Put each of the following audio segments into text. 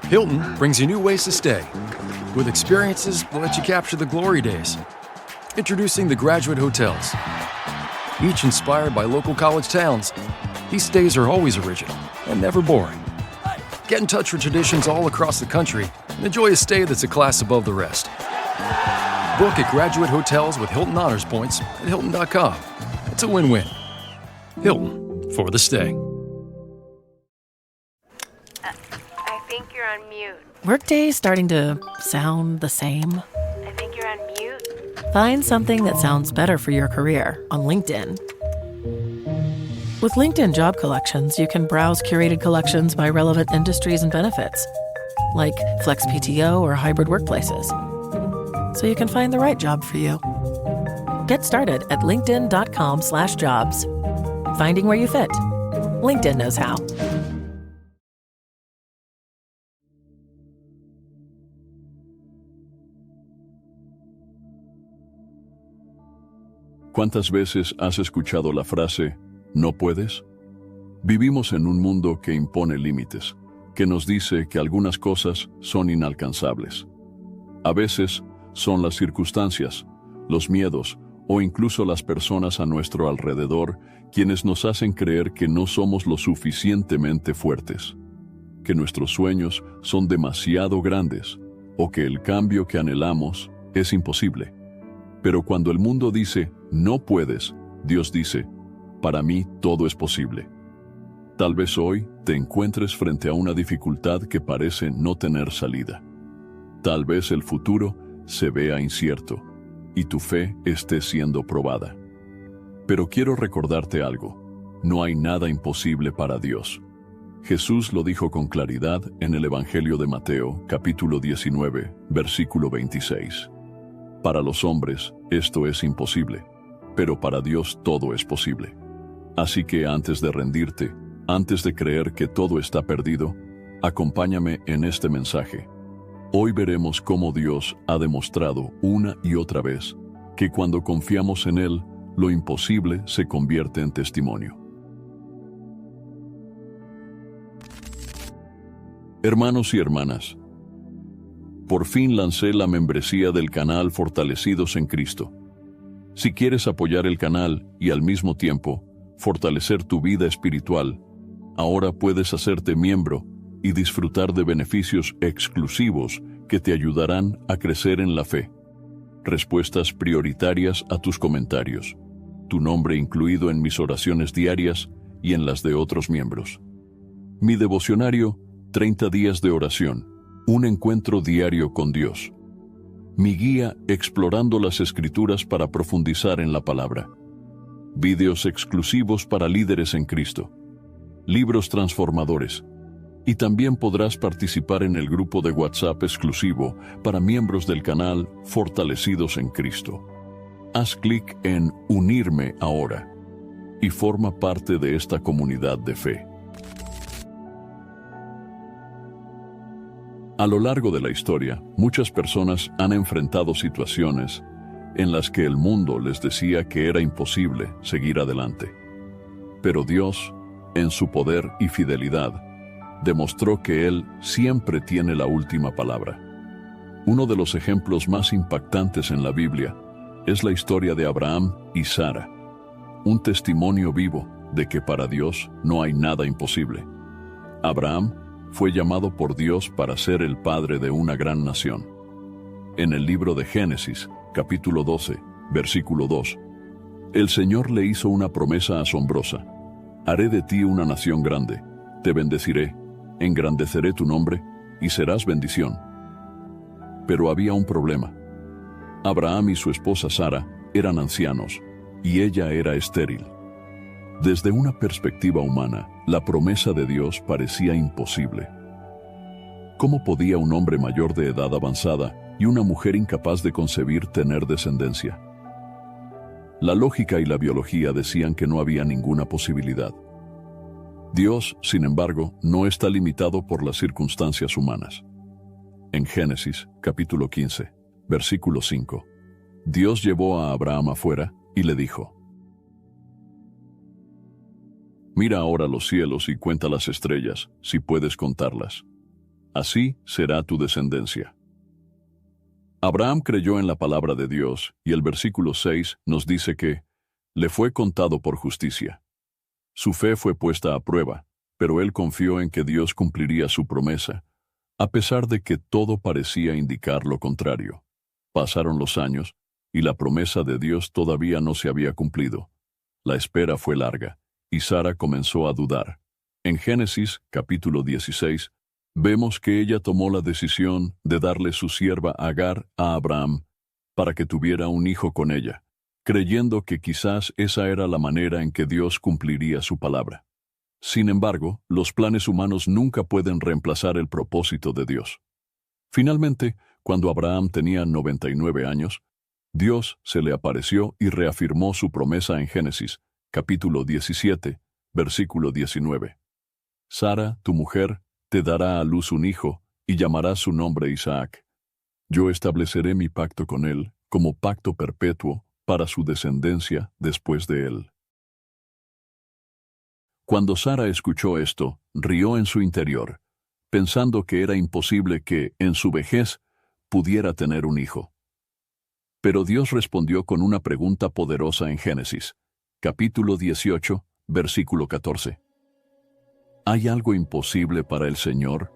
Hilton brings you new ways to stay, with experiences that let you capture the glory days. Introducing the Graduate Hotels. Each inspired by local college towns, these stays are always original and never boring. Get in touch with traditions all across the country and enjoy a stay that's a class above the rest. Book at Graduate Hotels with Hilton Honors Points at Hilton.com. It's a win-win. Hilton, for the stay. I think you're on mute. Workday starting to sound the same? I think you're on mute. Find something that sounds better for your career on LinkedIn. With LinkedIn Job Collections, you can browse curated collections by relevant industries and benefits, like flex PTO or hybrid workplaces, so you can find the right job for you. Get started at linkedin.com/jobs. Finding where you fit. LinkedIn knows how. ¿Cuántas veces has escuchado la frase, ¿no puedes? Vivimos en un mundo que impone límites, que nos dice que algunas cosas son inalcanzables. A veces son las circunstancias, los miedos o incluso las personas a nuestro alrededor quienes nos hacen creer que no somos lo suficientemente fuertes, que nuestros sueños son demasiado grandes o que el cambio que anhelamos es imposible. Pero cuando el mundo dice, no puedes, Dios dice, para mí todo es posible. Tal vez hoy te encuentres frente a una dificultad que parece no tener salida. Tal vez el futuro se vea incierto y tu fe esté siendo probada. Pero quiero recordarte algo, no hay nada imposible para Dios. Jesús lo dijo con claridad en el Evangelio de Mateo, capítulo 19, versículo 26. Para los hombres esto es imposible, pero para Dios todo es posible. Así que antes de rendirte, antes de creer que todo está perdido, acompáñame en este mensaje. Hoy veremos cómo Dios ha demostrado una y otra vez que cuando confiamos en Él, lo imposible se convierte en testimonio. Hermanos y hermanas, por fin lancé la membresía del canal Fortalecidos en Cristo. Si quieres apoyar el canal y al mismo tiempo fortalecer tu vida espiritual, ahora puedes hacerte miembro y disfrutar de beneficios exclusivos que te ayudarán a crecer en la fe. Respuestas prioritarias a tus comentarios, tu nombre incluido en mis oraciones diarias y en las de otros miembros. Mi devocionario, 30 días de oración, un encuentro diario con Dios. Mi guía explorando las Escrituras para profundizar en la palabra. Videos exclusivos para líderes en Cristo. Libros transformadores. Y también podrás participar en el grupo de WhatsApp exclusivo para miembros del canal Fortalecidos en Cristo. Haz clic en Unirme ahora y forma parte de esta comunidad de fe. A lo largo de la historia, muchas personas han enfrentado situaciones en las que el mundo les decía que era imposible seguir adelante. Pero Dios, en su poder y fidelidad, demostró que Él siempre tiene la última palabra. Uno de los ejemplos más impactantes en la Biblia es la historia de Abraham y Sara, un testimonio vivo de que para Dios no hay nada imposible. Abraham fue llamado por Dios para ser el padre de una gran nación. En el libro de Génesis, capítulo 12, versículo 2, el Señor le hizo una promesa asombrosa. Haré de ti una nación grande, te bendeciré, engrandeceré tu nombre y serás bendición. Pero había un problema. Abraham y su esposa Sara eran ancianos y ella era estéril. Desde una perspectiva humana, la promesa de Dios parecía imposible. ¿Cómo podía un hombre mayor de edad avanzada y una mujer incapaz de concebir tener descendencia? La lógica y la biología decían que no había ninguna posibilidad. Dios, sin embargo, no está limitado por las circunstancias humanas. En Génesis, capítulo 15, versículo 5, Dios llevó a Abraham afuera y le dijo: Mira ahora los cielos y cuenta las estrellas, si puedes contarlas. Así será tu descendencia. Abraham creyó en la palabra de Dios, y el versículo 6 nos dice que le fue contado por justicia. Su fe fue puesta a prueba, pero él confió en que Dios cumpliría su promesa, a pesar de que todo parecía indicar lo contrario. Pasaron los años, y la promesa de Dios todavía no se había cumplido. La espera fue larga, y Sara comenzó a dudar. En Génesis, capítulo 16, vemos que ella tomó la decisión de darle su sierva Agar a Abraham para que tuviera un hijo con ella, creyendo que quizás esa era la manera en que Dios cumpliría su palabra. Sin embargo, los planes humanos nunca pueden reemplazar el propósito de Dios. Finalmente, cuando Abraham tenía 99 años, Dios se le apareció y reafirmó su promesa en Génesis, capítulo 17, versículo 19. Sara, tu mujer, te dará a luz un hijo, y llamarás su nombre Isaac. Yo estableceré mi pacto con él, como pacto perpetuo, para su descendencia después de él. Cuando Sara escuchó esto, rió en su interior, pensando que era imposible que, en su vejez, pudiera tener un hijo. Pero Dios respondió con una pregunta poderosa en Génesis, capítulo 18, versículo 14. ¿Hay algo imposible para el Señor?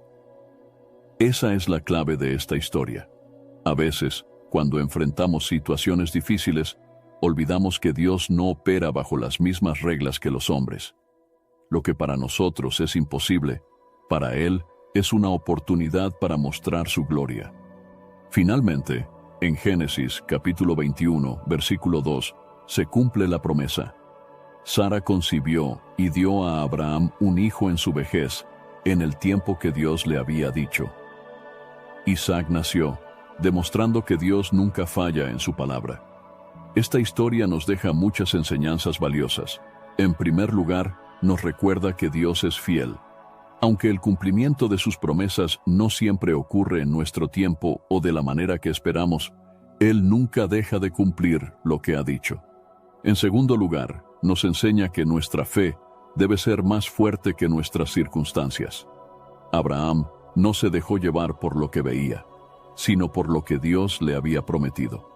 Esa es la clave de esta historia. A veces, cuando enfrentamos situaciones difíciles, olvidamos que Dios no opera bajo las mismas reglas que los hombres. Lo que para nosotros es imposible, para Él es una oportunidad para mostrar su gloria. Finalmente, en Génesis capítulo 21, versículo 2, se cumple la promesa. Sara concibió y dio a Abraham un hijo en su vejez, en el tiempo que Dios le había dicho. Isaac nació, demostrando que Dios nunca falla en su palabra. Esta historia nos deja muchas enseñanzas valiosas. En primer lugar, nos recuerda que Dios es fiel. Aunque el cumplimiento de sus promesas no siempre ocurre en nuestro tiempo o de la manera que esperamos, Él nunca deja de cumplir lo que ha dicho. En segundo lugar, nos enseña que nuestra fe debe ser más fuerte que nuestras circunstancias. Abraham no se dejó llevar por lo que veía, sino por lo que Dios le había prometido.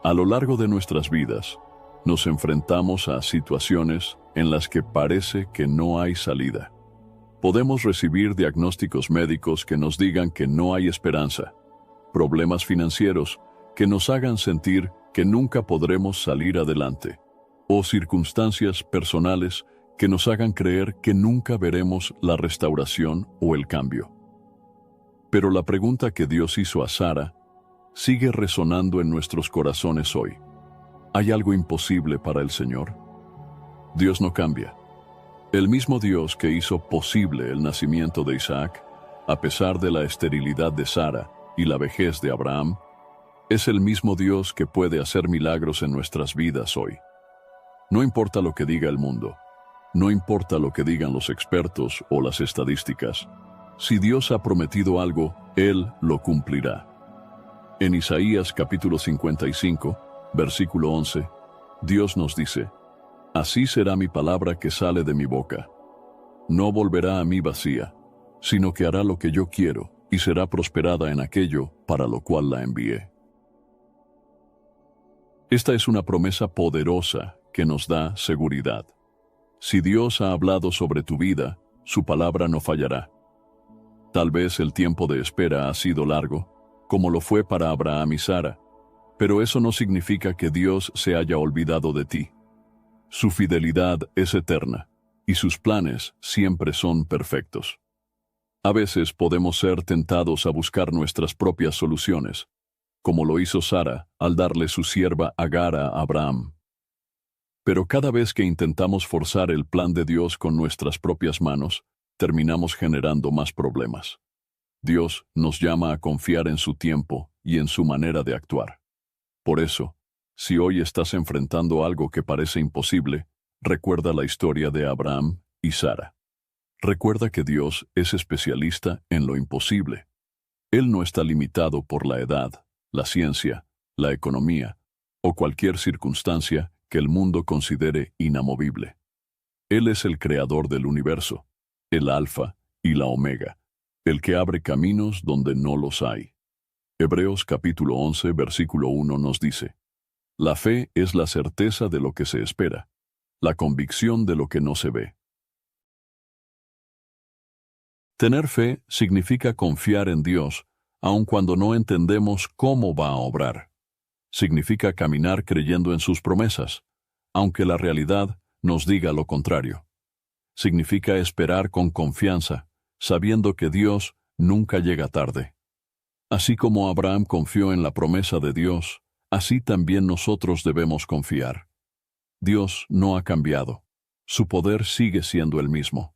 A lo largo de nuestras vidas, nos enfrentamos a situaciones en las que parece que no hay salida. Podemos recibir diagnósticos médicos que nos digan que no hay esperanza, problemas financieros que nos hagan sentir que nunca podremos salir adelante, o circunstancias personales que nos hagan creer que nunca veremos la restauración o el cambio. Pero la pregunta que Dios hizo a Sara sigue resonando en nuestros corazones hoy. ¿Hay algo imposible para el Señor? Dios no cambia. El mismo Dios que hizo posible el nacimiento de Isaac, a pesar de la esterilidad de Sara y la vejez de Abraham, es el mismo Dios que puede hacer milagros en nuestras vidas hoy. No importa lo que diga el mundo, no importa lo que digan los expertos o las estadísticas, si Dios ha prometido algo, Él lo cumplirá. En Isaías capítulo 55, versículo 11, Dios nos dice: Así será mi palabra que sale de mi boca. No volverá a mí vacía, sino que hará lo que yo quiero y será prosperada en aquello para lo cual la envié. Esta es una promesa poderosa que nos da seguridad. Si Dios ha hablado sobre tu vida, su palabra no fallará. Tal vez el tiempo de espera ha sido largo, como lo fue para Abraham y Sara, pero eso no significa que Dios se haya olvidado de ti. Su fidelidad es eterna, y sus planes siempre son perfectos. A veces podemos ser tentados a buscar nuestras propias soluciones, como lo hizo Sara al darle su sierva Agar a Abraham. Pero cada vez que intentamos forzar el plan de Dios con nuestras propias manos, terminamos generando más problemas. Dios nos llama a confiar en su tiempo y en su manera de actuar. Por eso, si hoy estás enfrentando algo que parece imposible, recuerda la historia de Abraham y Sara. Recuerda que Dios es especialista en lo imposible. Él no está limitado por la edad, la ciencia, la economía o cualquier circunstancia que el mundo considere inamovible. Él es el creador del universo, el Alfa y la Omega, el que abre caminos donde no los hay. Hebreos capítulo 11, versículo 1 nos dice: la fe es la certeza de lo que se espera, la convicción de lo que no se ve. Tener fe significa confiar en Dios, aun cuando no entendemos cómo va a obrar. Significa caminar creyendo en sus promesas, aunque la realidad nos diga lo contrario. Significa esperar con confianza, sabiendo que Dios nunca llega tarde. Así como Abraham confió en la promesa de Dios, así también nosotros debemos confiar. Dios no ha cambiado. Su poder sigue siendo el mismo,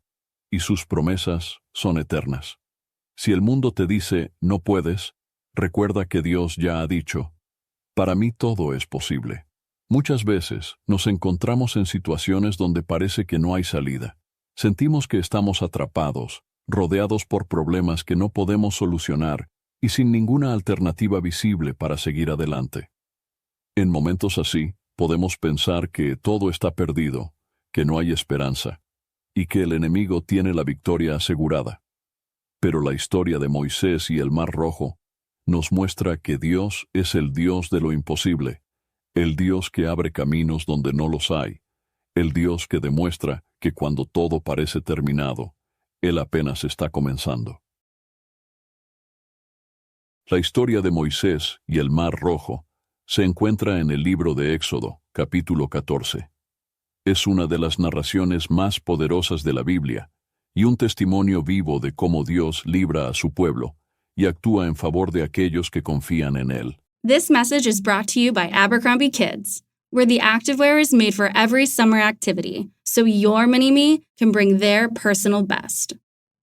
y sus promesas son eternas. Si el mundo te dice no puedes, recuerda que Dios ya ha dicho: para mí todo es posible. Muchas veces nos encontramos en situaciones donde parece que no hay salida. Sentimos que estamos atrapados, rodeados por problemas que no podemos solucionar y sin ninguna alternativa visible para seguir adelante. En momentos así, podemos pensar que todo está perdido, que no hay esperanza, y que el enemigo tiene la victoria asegurada. Pero la historia de Moisés y el Mar Rojo nos muestra que Dios es el Dios de lo imposible, el Dios que abre caminos donde no los hay, el Dios que demuestra que cuando todo parece terminado, Él apenas está comenzando. La historia de Moisés y el Mar Rojo se encuentra en el libro de Éxodo, capítulo 14. Es una de las narraciones más poderosas de la Biblia y un testimonio vivo de cómo Dios libra a su pueblo y actúa en favor de aquellos que confían en Él. This message is brought to you by Abercrombie Kids, where the activewear is made for every summer activity, so your mini-me can bring their personal best.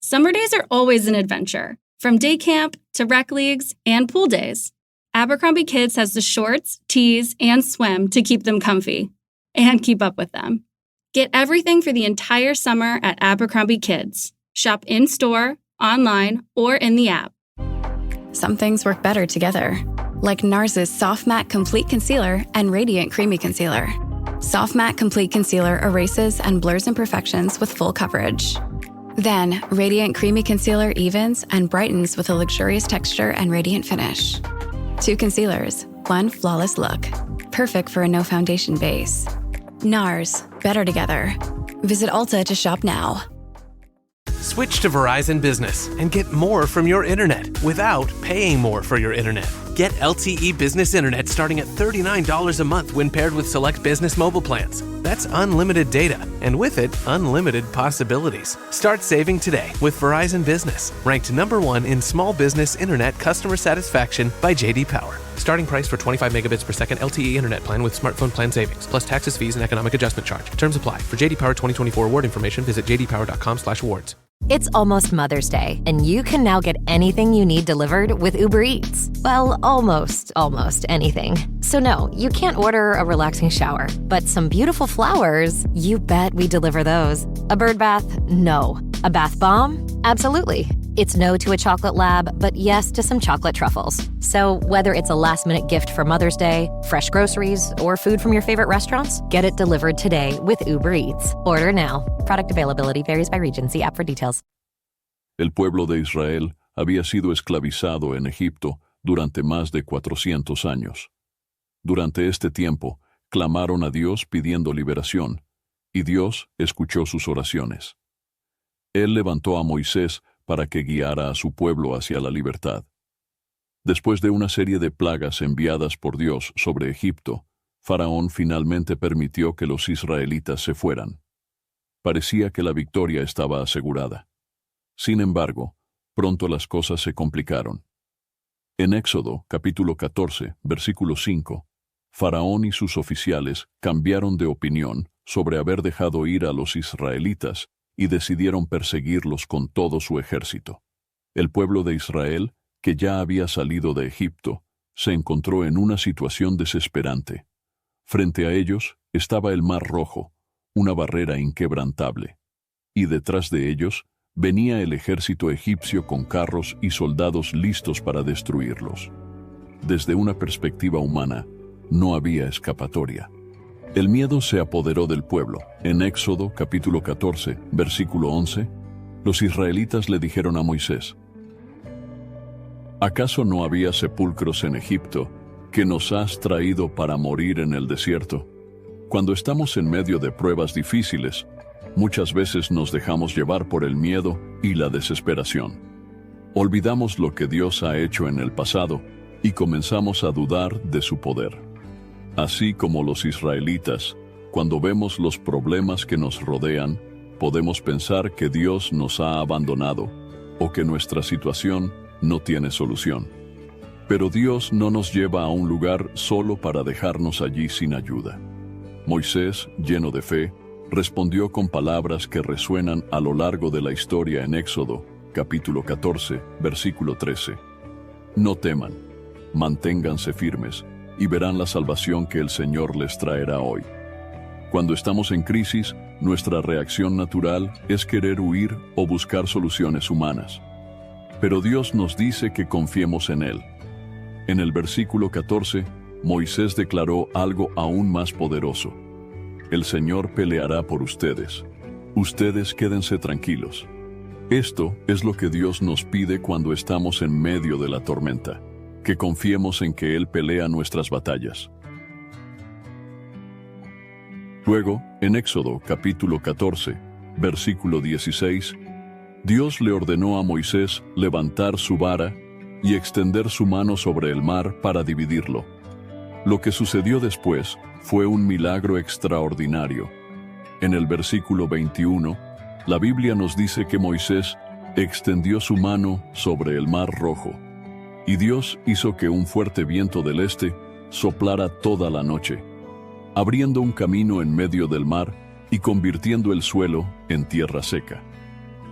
Summer days are always an adventure, from day camp to rec leagues and pool days. Abercrombie Kids has the shorts, tees, and swim to keep them comfy and keep up with them. Get everything for the entire summer at Abercrombie Kids. Shop in-store, online, or in the app. Some things work better together, like NARS's Soft Matte Complete Concealer and Radiant Creamy Concealer. Soft Matte Complete Concealer erases and blurs imperfections with full coverage. Then, Radiant Creamy Concealer evens and brightens with a luxurious texture and radiant finish. 2 concealers, 1 flawless look. Perfect for a no-foundation base. NARS, better together. Visit Ulta to shop now. Switch to Verizon Business and get more from your internet without paying more for your internet. Get LTE Business Internet starting at $39 a month when paired with select business mobile plans. That's unlimited data, and with it, unlimited possibilities. Start saving today with Verizon Business, ranked #1 in small business internet customer satisfaction by J.D. Power. Starting price for 25 megabits per second LTE internet plan with smartphone plan savings, plus taxes, fees, and economic adjustment charge. Terms apply. For J.D. Power 2024 award information, visit jdpower.com/awards. It's almost Mother's Day, and you can now get anything you need delivered with Uber Eats. Well, almost anything. So no, you can't order a relaxing shower, but some beautiful flowers, you bet we deliver those. A bird bath? No. A bath bomb? Absolutely. It's no to a chocolate lab, but yes to some chocolate truffles. So whether it's a last-minute gift for Mother's Day, fresh groceries, or food from your favorite restaurants, get it delivered today with Uber Eats. Order now. Product availability varies by region. See app for details. El pueblo de Israel había sido esclavizado en Egipto durante más de 400 años. Durante este tiempo, clamaron a Dios pidiendo liberación, y Dios escuchó sus oraciones. Él levantó a Moisés para que guiara a su pueblo hacia la libertad. Después de una serie de plagas enviadas por Dios sobre Egipto, Faraón finalmente permitió que los israelitas se fueran. Parecía que la victoria estaba asegurada. Sin embargo, pronto las cosas se complicaron. En Éxodo, capítulo 14, versículo 5, Faraón y sus oficiales cambiaron de opinión sobre haber dejado ir a los israelitas y decidieron perseguirlos con todo su ejército. El pueblo de Israel, que ya había salido de Egipto, se encontró en una situación desesperante. Frente a ellos estaba el Mar Rojo, una barrera inquebrantable, y detrás de ellos venía el ejército egipcio con carros y soldados listos para destruirlos. Desde una perspectiva humana, no había escapatoria. El miedo se apoderó del pueblo. En Éxodo capítulo 14, versículo 11, los israelitas le dijeron a Moisés: ¿acaso no había sepulcros en Egipto que nos has traído para morir en el desierto? Cuando estamos en medio de pruebas difíciles, muchas veces nos dejamos llevar por el miedo y la desesperación. Olvidamos lo que Dios ha hecho en el pasado y comenzamos a dudar de su poder. Así como los israelitas, cuando vemos los problemas que nos rodean, podemos pensar que Dios nos ha abandonado o que nuestra situación no tiene solución. Pero Dios no nos lleva a un lugar solo para dejarnos allí sin ayuda. Moisés, lleno de fe, respondió con palabras que resuenan a lo largo de la historia en Éxodo, capítulo 14, versículo 13. No teman, manténganse firmes y verán la salvación que el Señor les traerá hoy. Cuando estamos en crisis, nuestra reacción natural es querer huir o buscar soluciones humanas. Pero Dios nos dice que confiemos en Él. En el versículo 14, Moisés declaró algo aún más poderoso: el Señor peleará por ustedes. Ustedes quédense tranquilos. Esto es lo que Dios nos pide cuando estamos en medio de la tormenta, que confiemos en que Él pelea nuestras batallas. Luego, en Éxodo capítulo 14, versículo 16, Dios le ordenó a Moisés levantar su vara y extender su mano sobre el mar para dividirlo. Lo que sucedió después fue un milagro extraordinario. En el versículo 21, la Biblia nos dice que Moisés extendió su mano sobre el mar Rojo, y Dios hizo que un fuerte viento del este soplara toda la noche, abriendo un camino en medio del mar y convirtiendo el suelo en tierra seca.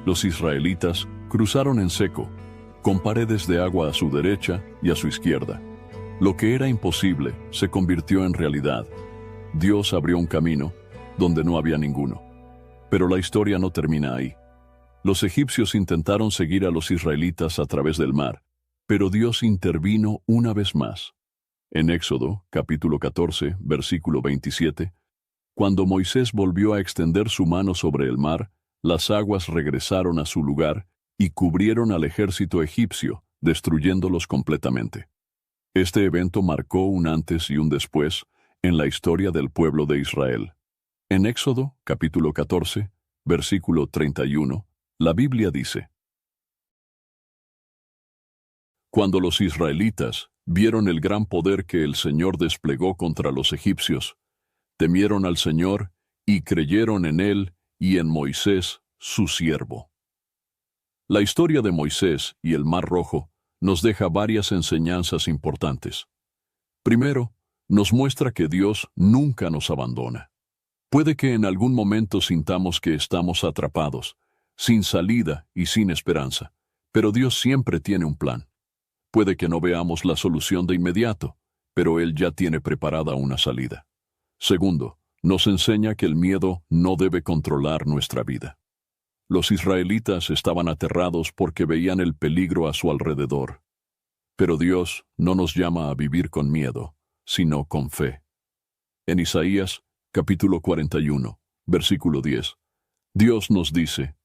Los israelitas cruzaron en seco, con paredes de agua a su derecha y a su izquierda. Lo que era imposible se convirtió en realidad. Dios abrió un camino donde no había ninguno. Pero la historia no termina ahí. Los egipcios intentaron seguir a los israelitas a través del mar, pero Dios intervino una vez más. En Éxodo, capítulo 14, versículo 27, cuando Moisés volvió a extender su mano sobre el mar, las aguas regresaron a su lugar y cubrieron al ejército egipcio, destruyéndolos completamente. Este evento marcó un antes y un después en la historia del pueblo de Israel. En Éxodo, capítulo 14, versículo 31, la Biblia dice: cuando los israelitas vieron el gran poder que el Señor desplegó contra los egipcios, temieron al Señor y creyeron en Él y en Moisés, su siervo. La historia de Moisés y el Mar Rojo nos deja varias enseñanzas importantes. Primero, nos muestra que Dios nunca nos abandona. Puede que en algún momento sintamos que estamos atrapados, sin salida y sin esperanza, pero Dios siempre tiene un plan. Puede que no veamos la solución de inmediato, pero Él ya tiene preparada una salida. Segundo, nos enseña que el miedo no debe controlar nuestra vida. Los israelitas estaban aterrados porque veían el peligro a su alrededor. Pero Dios no nos llama a vivir con miedo, sino con fe. En Isaías, capítulo 41, versículo 10, Dios nos dice: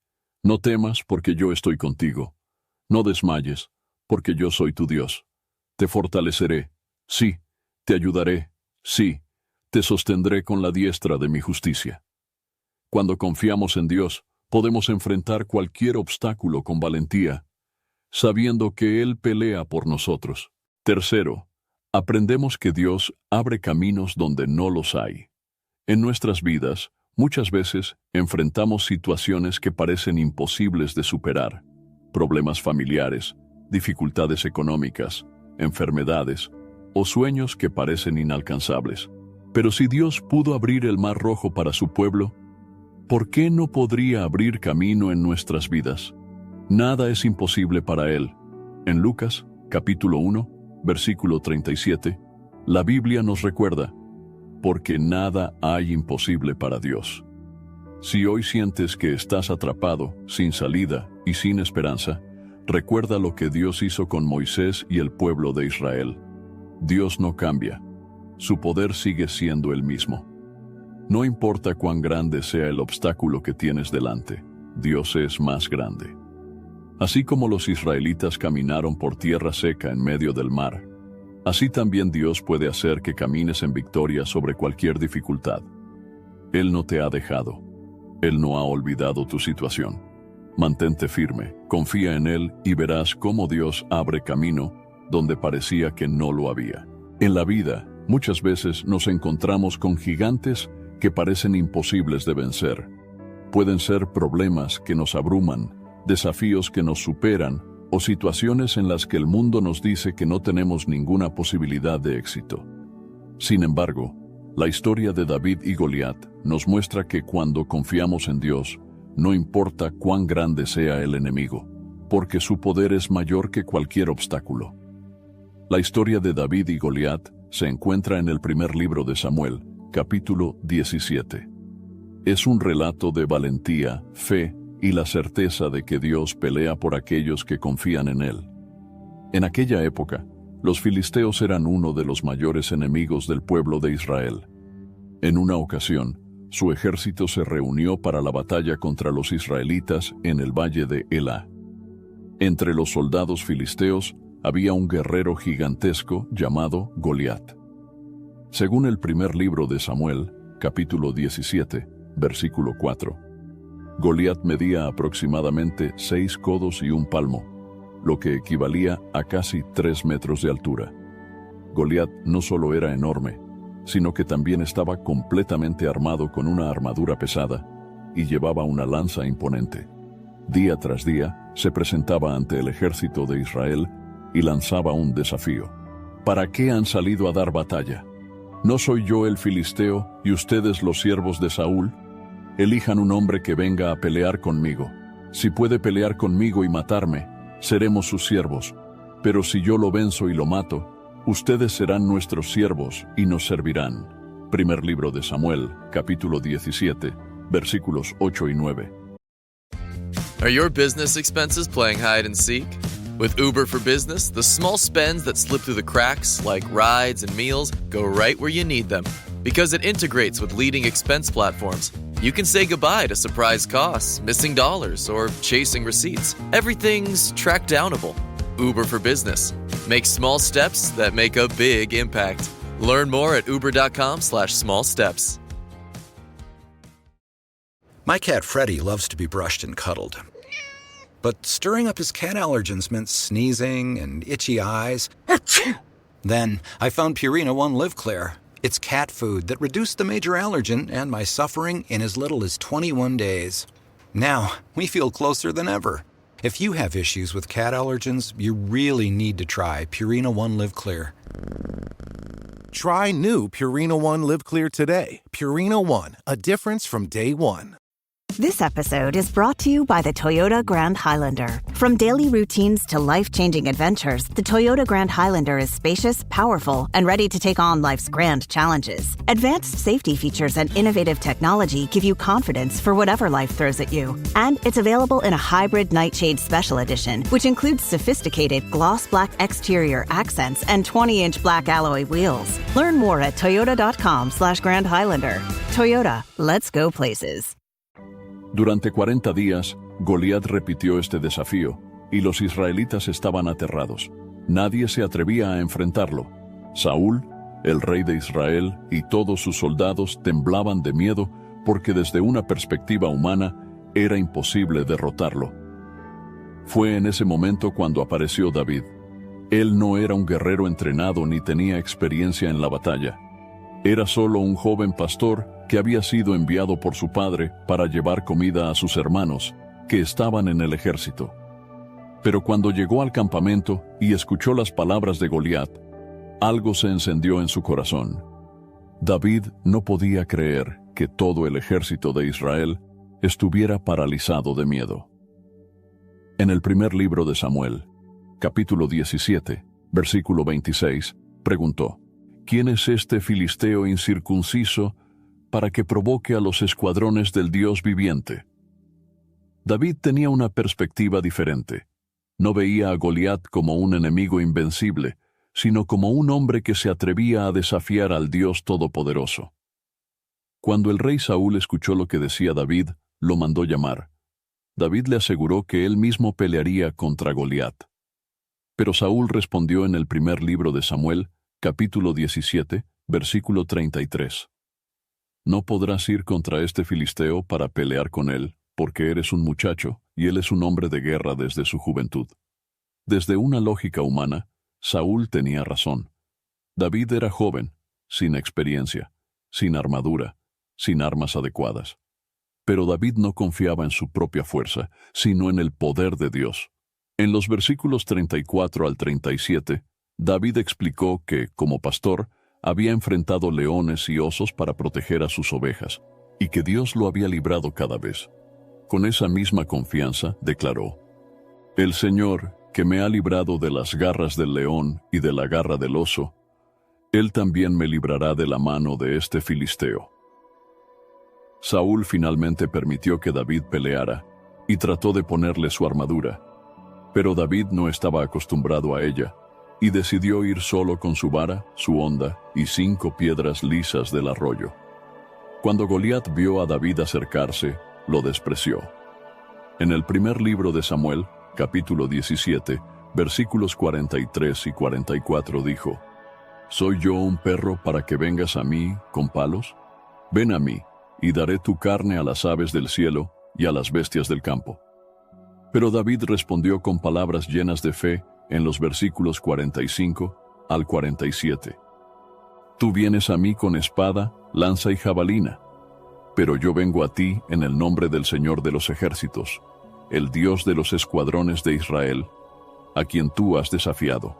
no temas porque yo estoy contigo. No desmayes, porque yo soy tu Dios. Te fortaleceré, sí, te ayudaré, sí, te sostendré con la diestra de mi justicia. Cuando confiamos en Dios, podemos enfrentar cualquier obstáculo con valentía, sabiendo que Él pelea por nosotros. Tercero, aprendemos que Dios abre caminos donde no los hay. En nuestras vidas, muchas veces enfrentamos situaciones que parecen imposibles de superar: problemas familiares, dificultades económicas, enfermedades o sueños que parecen inalcanzables. Pero si Dios pudo abrir el Mar Rojo para su pueblo, ¿por qué no podría abrir camino en nuestras vidas? Nada es imposible para Él. En Lucas, capítulo 1, versículo 37, la Biblia nos recuerda: porque nada hay imposible para Dios. Si hoy sientes que estás atrapado, sin salida y sin esperanza, recuerda lo que Dios hizo con Moisés y el pueblo de Israel. Dios no cambia. Su poder sigue siendo el mismo. No importa cuán grande sea el obstáculo que tienes delante, Dios es más grande. Así como los israelitas caminaron por tierra seca en medio del mar, así también Dios puede hacer que camines en victoria sobre cualquier dificultad. Él no te ha dejado. Él no ha olvidado tu situación. Mantente firme, confía en Él y verás cómo Dios abre camino donde parecía que no lo había. En la vida, muchas veces nos encontramos con gigantes que parecen imposibles de vencer. Pueden ser problemas que nos abruman, desafíos que nos superan o situaciones en las que el mundo nos dice que no tenemos ninguna posibilidad de éxito. Sin embargo, la historia de David y Goliat nos muestra que cuando confiamos en Dios, no importa cuán grande sea el enemigo, porque su poder es mayor que cualquier obstáculo. La historia de David y Goliat se encuentra en el primer libro de Samuel, capítulo 17. Es un relato de valentía, fe y la certeza de que Dios pelea por aquellos que confían en Él. En aquella época, los filisteos eran uno de los mayores enemigos del pueblo de Israel. En una ocasión, su ejército se reunió para la batalla contra los israelitas en el valle de Elá. Entre los soldados filisteos había un guerrero gigantesco llamado Goliat. Según el primer libro de Samuel, capítulo 17, versículo 4, Goliat medía aproximadamente 6 codos y 1 palmo, lo que equivalía a casi 3 metros de altura. Goliat no solo era enorme, sino que también estaba completamente armado con una armadura pesada y llevaba una lanza imponente. Día tras día se presentaba ante el ejército de Israel y lanzaba un desafío. ¿Para qué han salido a dar batalla? ¿No soy yo el filisteo y ustedes los siervos de Saúl? Elijan un hombre que venga a pelear conmigo. Si puede pelear conmigo y matarme, seremos sus siervos. Pero si yo lo venzo y lo mato, ustedes serán nuestros siervos y nos servirán. Primer libro de Samuel, capítulo 17, versículos 8 y 9. Are your business expenses playing hide and seek? With Uber for Business, the small spends that slip through the cracks, like rides and meals, go right where you need them. Because it integrates with leading expense platforms, you can say goodbye to surprise costs, missing dollars, or chasing receipts. Everything's track downable. Uber for Business. Make small steps that make a big impact. Learn more at uber.com/small steps. My cat Freddie loves to be brushed and cuddled. But stirring up his cat allergens meant sneezing and itchy eyes. Then I found Purina One Live Clear. It's cat food that reduced the major allergen and my suffering in as little as 21 days. Now, we feel closer than ever. If you have issues with cat allergens, you really need to try Purina One Live Clear. Try new Purina One Live Clear today. Purina One, a difference from day one. This episode is brought to you by the Toyota Grand Highlander. From daily routines to life-changing adventures, the Toyota Grand Highlander is spacious, powerful, and ready to take on life's grand challenges. Advanced safety features and innovative technology give you confidence for whatever life throws at you. And it's available in a hybrid Nightshade Special Edition, which includes sophisticated gloss black exterior accents and 20-inch black alloy wheels. Learn more at toyota.com/Grand Highlander. Toyota, let's go places. Durante 40 días, Goliat repitió este desafío, y los israelitas estaban aterrados. Nadie se atrevía a enfrentarlo. Saúl, el rey de Israel, y todos sus soldados temblaban de miedo porque desde una perspectiva humana era imposible derrotarlo. Fue en ese momento cuando apareció David. Él no era un guerrero entrenado ni tenía experiencia en la batalla. Era solo un joven pastor que había sido enviado por su padre para llevar comida a sus hermanos, que estaban en el ejército. Pero cuando llegó al campamento y escuchó las palabras de Goliat, algo se encendió en su corazón. David no podía creer que todo el ejército de Israel estuviera paralizado de miedo. En el primer libro de Samuel, capítulo 17, versículo 26, preguntó: ¿Quién es este filisteo incircunciso para que provoque a los escuadrones del Dios viviente? David tenía una perspectiva diferente. No veía a Goliat como un enemigo invencible, sino como un hombre que se atrevía a desafiar al Dios Todopoderoso. Cuando el rey Saúl escuchó lo que decía David, lo mandó llamar. David le aseguró que él mismo pelearía contra Goliat. Pero Saúl respondió en el primer libro de Samuel, capítulo 17, versículo 33. No podrás ir contra este filisteo para pelear con él, porque eres un muchacho, y él es un hombre de guerra desde su juventud. Desde una lógica humana, Saúl tenía razón. David era joven, sin experiencia, sin armadura, sin armas adecuadas. Pero David no confiaba en su propia fuerza, sino en el poder de Dios. En los versículos 34 al 37, David explicó que, como pastor, había enfrentado leones y osos para proteger a sus ovejas, y que Dios lo había librado cada vez. Con esa misma confianza, declaró: El Señor, que me ha librado de las garras del león y de la garra del oso, Él también me librará de la mano de este filisteo. Saúl finalmente permitió que David peleara, y trató de ponerle su armadura. Pero David no estaba acostumbrado a ella, y decidió ir solo con su vara, su honda y 5 piedras lisas del arroyo. Cuando Goliat vio a David acercarse, lo despreció. En el primer libro de Samuel, capítulo 17, versículos 43 y 44 dijo: ¿Soy yo un perro para que vengas a mí con palos? Ven a mí, y daré tu carne a las aves del cielo y a las bestias del campo. Pero David respondió con palabras llenas de fe en los versículos 45 al 47. Tú vienes a mí con espada, lanza y jabalina, pero yo vengo a ti en el nombre del Señor de los ejércitos, el Dios de los escuadrones de Israel, a quien tú has desafiado.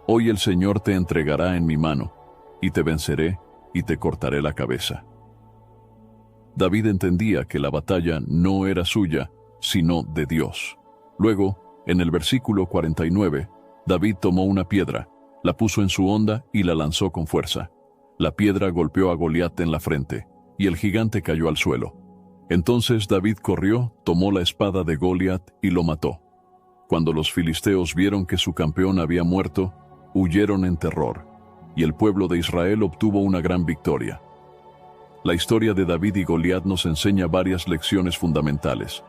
Hoy el Señor te entregará en mi mano, y te venceré y te cortaré la cabeza. David entendía que la batalla no era suya, sino de Dios. Luego, en el versículo 49, David tomó una piedra, la puso en su honda y la lanzó con fuerza. La piedra golpeó a Goliat en la frente, y el gigante cayó al suelo. Entonces David corrió, tomó la espada de Goliat y lo mató. Cuando los filisteos vieron que su campeón había muerto, huyeron en terror, y el pueblo de Israel obtuvo una gran victoria. La historia de David y Goliat nos enseña varias lecciones fundamentales.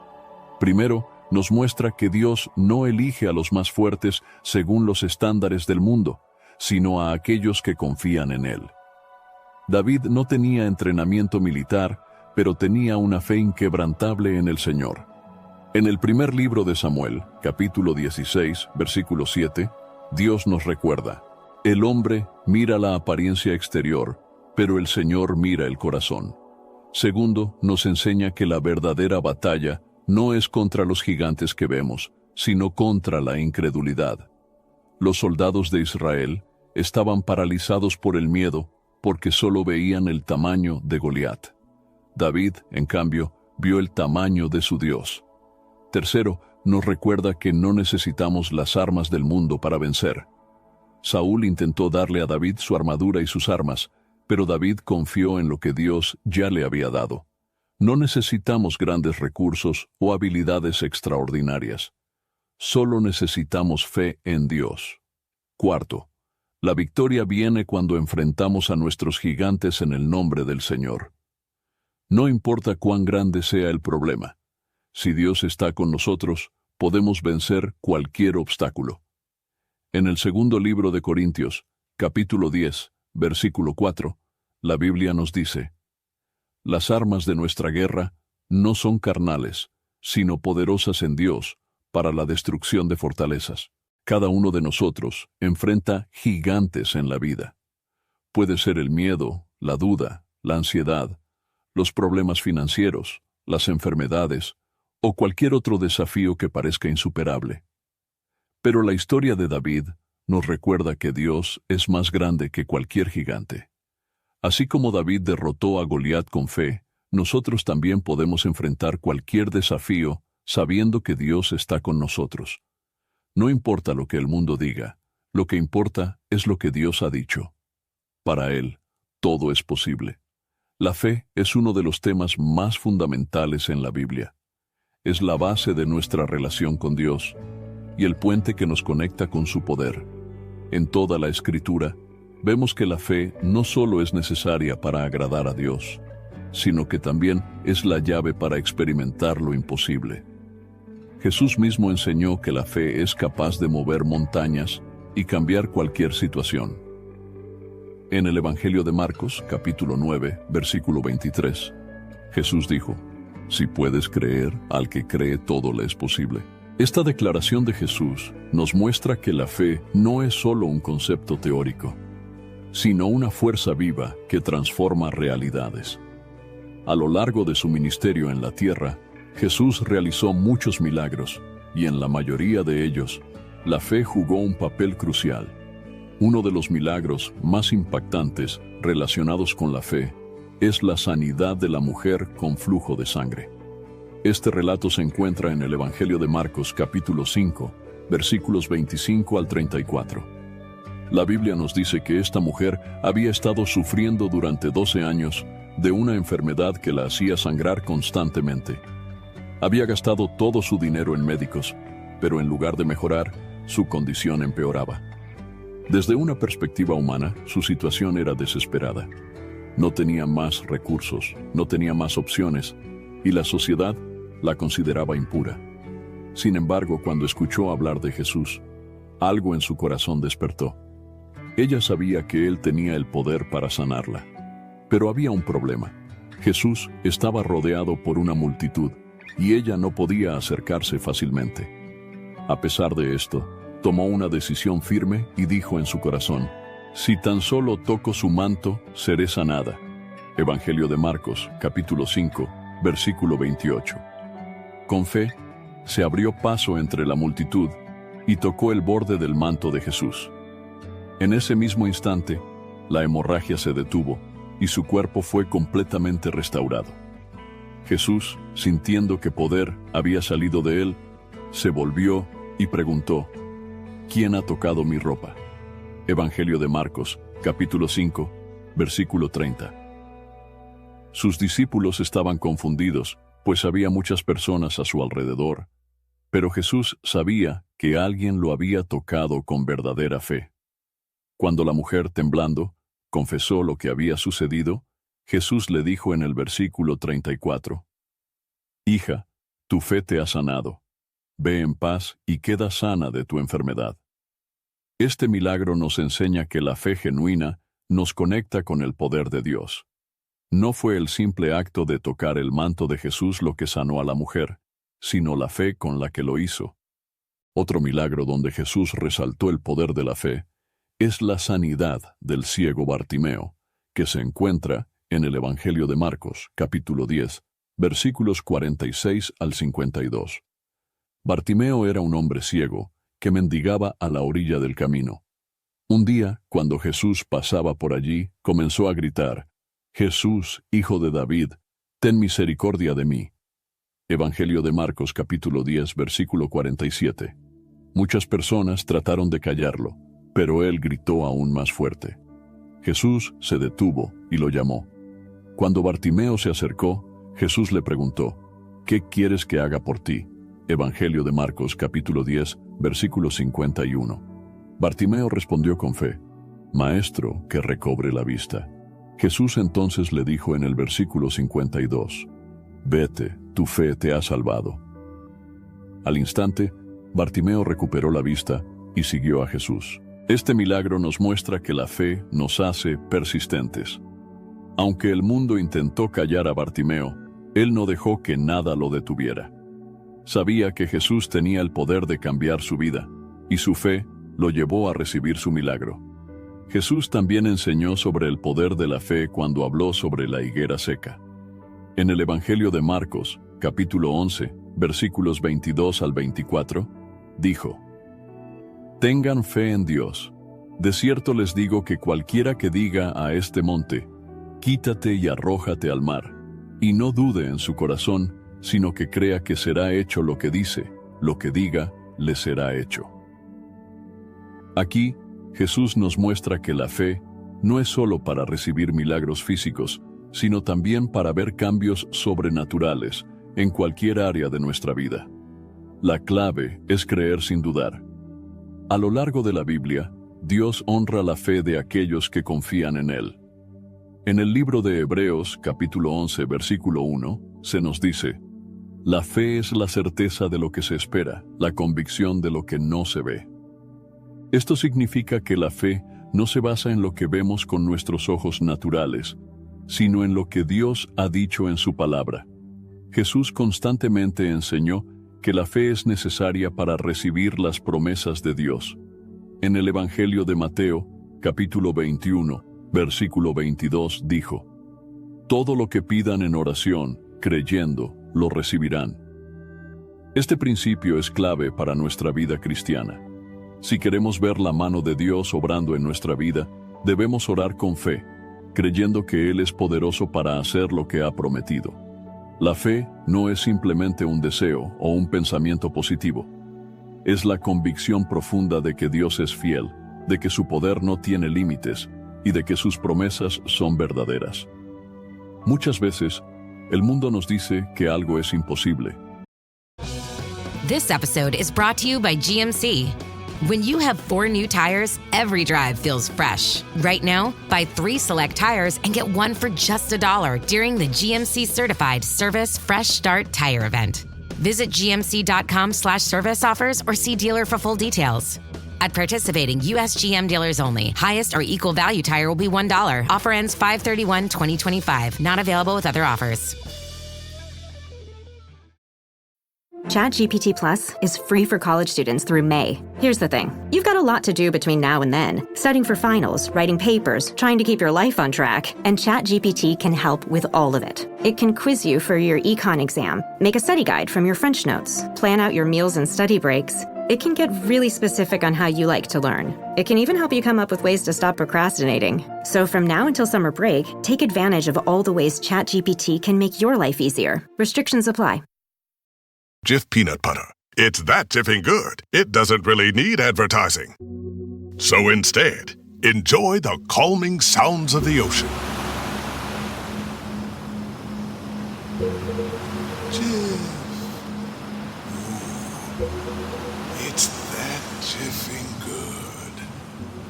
Primero, nos muestra que Dios no elige a los más fuertes según los estándares del mundo, sino a aquellos que confían en Él. David no tenía entrenamiento militar, pero tenía una fe inquebrantable en el Señor. En el primer libro de Samuel, capítulo 16, versículo 7, Dios nos recuerda: el hombre mira la apariencia exterior, pero el Señor mira el corazón. Segundo, nos enseña que la verdadera batalla no es contra los gigantes que vemos, sino contra la incredulidad. Los soldados de Israel estaban paralizados por el miedo porque solo veían el tamaño de Goliat. David, en cambio, vio el tamaño de su Dios. Tercero, nos recuerda que no necesitamos las armas del mundo para vencer. Saúl intentó darle a David su armadura y sus armas, pero David confió en lo que Dios ya le había dado. No necesitamos grandes recursos o habilidades extraordinarias. Solo necesitamos fe en Dios. Cuarto, la victoria viene cuando enfrentamos a nuestros gigantes en el nombre del Señor. No importa cuán grande sea el problema. Si Dios está con nosotros, podemos vencer cualquier obstáculo. En el segundo libro de Corintios, capítulo 10, versículo 4, la Biblia nos dice: las armas de nuestra guerra no son carnales, sino poderosas en Dios para la destrucción de fortalezas. Cada uno de nosotros enfrenta gigantes en la vida. Puede ser el miedo, la duda, la ansiedad, los problemas financieros, las enfermedades o cualquier otro desafío que parezca insuperable. Pero la historia de David nos recuerda que Dios es más grande que cualquier gigante. Así como David derrotó a Goliat con fe, nosotros también podemos enfrentar cualquier desafío sabiendo que Dios está con nosotros. No importa lo que el mundo diga, lo que importa es lo que Dios ha dicho. Para Él, todo es posible. La fe es uno de los temas más fundamentales en la Biblia. Es la base de nuestra relación con Dios y el puente que nos conecta con su poder. En toda la Escritura, vemos que la fe no solo es necesaria para agradar a Dios, sino que también es la llave para experimentar lo imposible. Jesús mismo enseñó que la fe es capaz de mover montañas y cambiar cualquier situación. En el Evangelio de Marcos, capítulo 9, versículo 23, Jesús dijo: «Si puedes creer, al que cree todo le es posible». Esta declaración de Jesús nos muestra que la fe no es solo un concepto teórico, sino una fuerza viva que transforma realidades. A lo largo de su ministerio en la tierra, Jesús realizó muchos milagros, y en la mayoría de ellos, la fe jugó un papel crucial. Uno de los milagros más impactantes relacionados con la fe es la sanidad de la mujer con flujo de sangre. Este relato se encuentra en el Evangelio de Marcos, capítulo 5, versículos 25 al 34. La Biblia nos dice que esta mujer había estado sufriendo durante 12 años de una enfermedad que la hacía sangrar constantemente. Había gastado todo su dinero en médicos, pero en lugar de mejorar, su condición empeoraba. Desde una perspectiva humana, su situación era desesperada. No tenía más recursos, no tenía más opciones, y la sociedad la consideraba impura. Sin embargo, cuando escuchó hablar de Jesús, algo en su corazón despertó. Ella sabía que Él tenía el poder para sanarla. Pero había un problema. Jesús estaba rodeado por una multitud, y ella no podía acercarse fácilmente. A pesar de esto, tomó una decisión firme y dijo en su corazón: «Si tan solo toco su manto, seré sanada». Evangelio de Marcos, capítulo 5, versículo 28. Con fe, se abrió paso entre la multitud y tocó el borde del manto de Jesús. En ese mismo instante, la hemorragia se detuvo y su cuerpo fue completamente restaurado. Jesús, sintiendo que poder había salido de él, se volvió y preguntó: «¿Quién ha tocado mi ropa?». Evangelio de Marcos, capítulo 5, versículo 30. Sus discípulos estaban confundidos, pues había muchas personas a su alrededor, pero Jesús sabía que alguien lo había tocado con verdadera fe. Cuando la mujer, temblando, confesó lo que había sucedido, Jesús le dijo en el versículo 34: «Hija, tu fe te ha sanado. Ve en paz y queda sana de tu enfermedad». Este milagro nos enseña que la fe genuina nos conecta con el poder de Dios. No fue el simple acto de tocar el manto de Jesús lo que sanó a la mujer, sino la fe con la que lo hizo. Otro milagro donde Jesús resaltó el poder de la fe es la sanidad del ciego Bartimeo, que se encuentra en el Evangelio de Marcos, capítulo 10, versículos 46 al 52. Bartimeo era un hombre ciego que mendigaba a la orilla del camino. Un día, cuando Jesús pasaba por allí, comenzó a gritar: «Jesús, Hijo de David, ten misericordia de mí». Evangelio de Marcos, capítulo 10, versículo 47. Muchas personas trataron de callarlo, pero él gritó aún más fuerte. Jesús se detuvo y lo llamó. Cuando Bartimeo se acercó, Jesús le preguntó: «¿Qué quieres que haga por ti?». Evangelio de Marcos, capítulo 10, versículo 51. Bartimeo respondió con fe: «Maestro, que recobre la vista». Jesús entonces le dijo en el versículo 52: «Vete, tu fe te ha salvado». Al instante, Bartimeo recuperó la vista y siguió a Jesús. Este milagro nos muestra que la fe nos hace persistentes. Aunque el mundo intentó callar a Bartimeo, él no dejó que nada lo detuviera. Sabía que Jesús tenía el poder de cambiar su vida, y su fe lo llevó a recibir su milagro. Jesús también enseñó sobre el poder de la fe cuando habló sobre la higuera seca. En el Evangelio de Marcos, capítulo 11, versículos 22 al 24, dijo: «Tengan fe en Dios. De cierto les digo que cualquiera que diga a este monte: quítate y arrójate al mar, y no dude en su corazón, sino que crea que será hecho lo que dice, lo que diga, le será hecho». Aquí, Jesús nos muestra que la fe no es solo para recibir milagros físicos, sino también para ver cambios sobrenaturales en cualquier área de nuestra vida. La clave es creer sin dudar. A lo largo de la Biblia, Dios honra la fe de aquellos que confían en Él. En el libro de Hebreos, capítulo 11, versículo 1, se nos dice: la fe es la certeza de lo que se espera, la convicción de lo que no se ve. Esto significa que la fe no se basa en lo que vemos con nuestros ojos naturales, sino en lo que Dios ha dicho en su palabra. Jesús constantemente enseñó que la fe es necesaria para recibir las promesas de Dios. En el Evangelio de Mateo, capítulo 21, versículo 22, dijo: todo lo que pidan en oración, creyendo, lo recibirán. Este principio es clave para nuestra vida cristiana. Si queremos ver la mano de Dios obrando en nuestra vida, debemos orar con fe, creyendo que Él es poderoso para hacer lo que ha prometido. La fe no es simplemente un deseo o un pensamiento positivo. Es la convicción profunda de que Dios es fiel, de que su poder no tiene límites y de que sus promesas son verdaderas. Muchas veces, el mundo nos dice que algo es imposible. This episode is brought to you by GMC. When you have 4 new tires, every drive feels fresh. Right now, buy 3 select tires and get 1 for just $1 during the GMC Certified Service Fresh Start Tire Event. Visit gmc.com/service offers or see dealer for full details. At participating U.S. GM dealers only. Highest or equal value tire will be $1. Offer ends 5/31/2025. Not available with other offers. ChatGPT Plus is free for college students through May. Here's the thing. You've got a lot to do between now and then. Studying for finals, writing papers, trying to keep your life on track. And ChatGPT can help with all of it. It can quiz you for your econ exam, make a study guide from your French notes, plan out your meals and study breaks. It can get really specific on how you like to learn. It can even help you come up with ways to stop procrastinating. So from now until summer break, take advantage of all the ways ChatGPT can make your life easier. Restrictions apply. Jif peanut butter. It's that jiffing good, it doesn't really need advertising. So instead, enjoy the calming sounds of the ocean. Jif. Ooh, it's that jiffing good.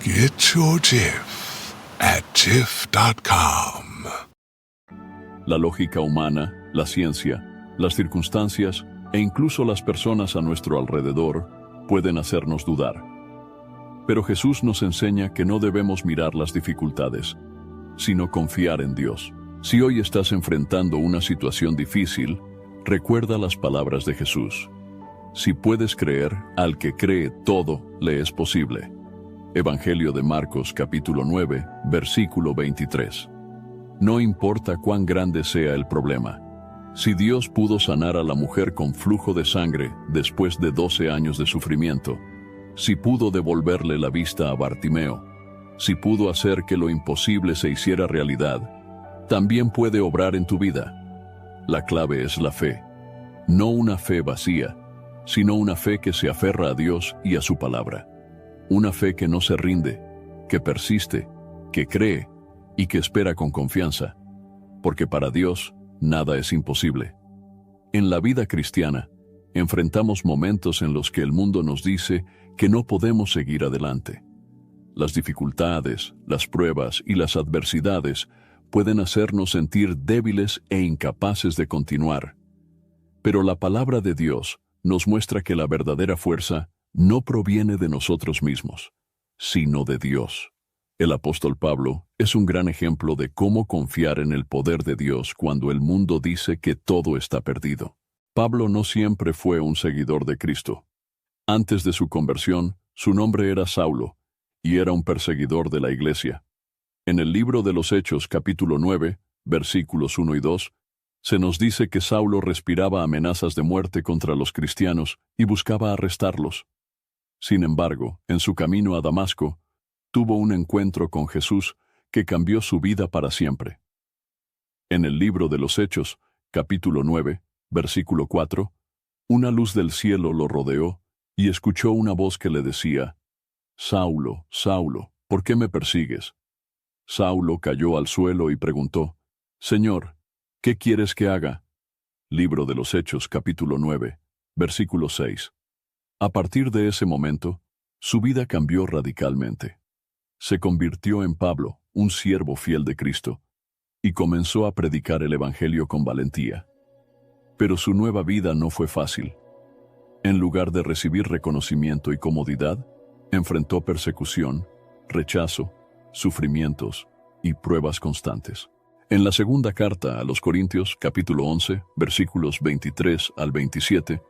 Get your Jif at Jif.com. La lógica humana, la ciencia, las circunstancias e incluso las personas a nuestro alrededor pueden hacernos dudar. Pero Jesús nos enseña que no debemos mirar las dificultades, sino confiar en Dios. Si hoy estás enfrentando una situación difícil, recuerda las palabras de Jesús. Si puedes creer, al que cree todo le es posible. Evangelio de Marcos capítulo 9, versículo 23. No importa cuán grande sea el problema. Si Dios pudo sanar a la mujer con flujo de sangre después de 12 años de sufrimiento, si pudo devolverle la vista a Bartimeo, si pudo hacer que lo imposible se hiciera realidad, también puede obrar en tu vida. La clave es la fe. No una fe vacía, sino una fe que se aferra a Dios y a su palabra. Una fe que no se rinde, que persiste, que cree y que espera con confianza, porque para Dios nada es imposible. En la vida cristiana, enfrentamos momentos en los que el mundo nos dice que no podemos seguir adelante. Las dificultades, las pruebas y las adversidades pueden hacernos sentir débiles e incapaces de continuar. Pero la palabra de Dios nos muestra que la verdadera fuerza no proviene de nosotros mismos, sino de Dios. El apóstol Pablo es un gran ejemplo de cómo confiar en el poder de Dios cuando el mundo dice que todo está perdido. Pablo no siempre fue un seguidor de Cristo. Antes de su conversión, su nombre era Saulo, y era un perseguidor de la iglesia. En el libro de los Hechos, capítulo 9, versículos 1 y 2, se nos dice que Saulo respiraba amenazas de muerte contra los cristianos y buscaba arrestarlos. Sin embargo, en su camino a Damasco, tuvo un encuentro con Jesús que cambió su vida para siempre. En el libro de los Hechos, capítulo 9, versículo 4, una luz del cielo lo rodeó y escuchó una voz que le decía: «Saulo, Saulo, ¿por qué me persigues?» Saulo cayó al suelo y preguntó: «Señor, ¿qué quieres que haga?» Libro de los Hechos, capítulo 9, versículo 6. A partir de ese momento, su vida cambió radicalmente. Se convirtió en Pablo, un siervo fiel de Cristo, y comenzó a predicar el Evangelio con valentía. Pero su nueva vida no fue fácil. En lugar de recibir reconocimiento y comodidad, enfrentó persecución, rechazo, sufrimientos y pruebas constantes. En la segunda carta a los Corintios, capítulo 11, versículos 23 al 27,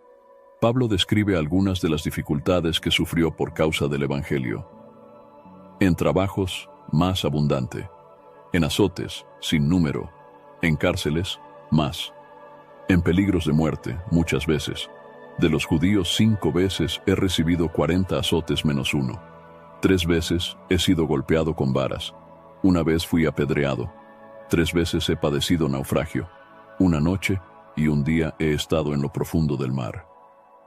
Pablo describe algunas de las dificultades que sufrió por causa del Evangelio. En trabajos, más abundante. En azotes, sin número. En cárceles, más. En peligros de muerte, muchas veces. De los judíos 5 veces he recibido 40 azotes menos 1. 3 veces he sido golpeado con varas. 1 vez fui apedreado. 3 veces he padecido naufragio. 1 noche y 1 día he estado en lo profundo del mar.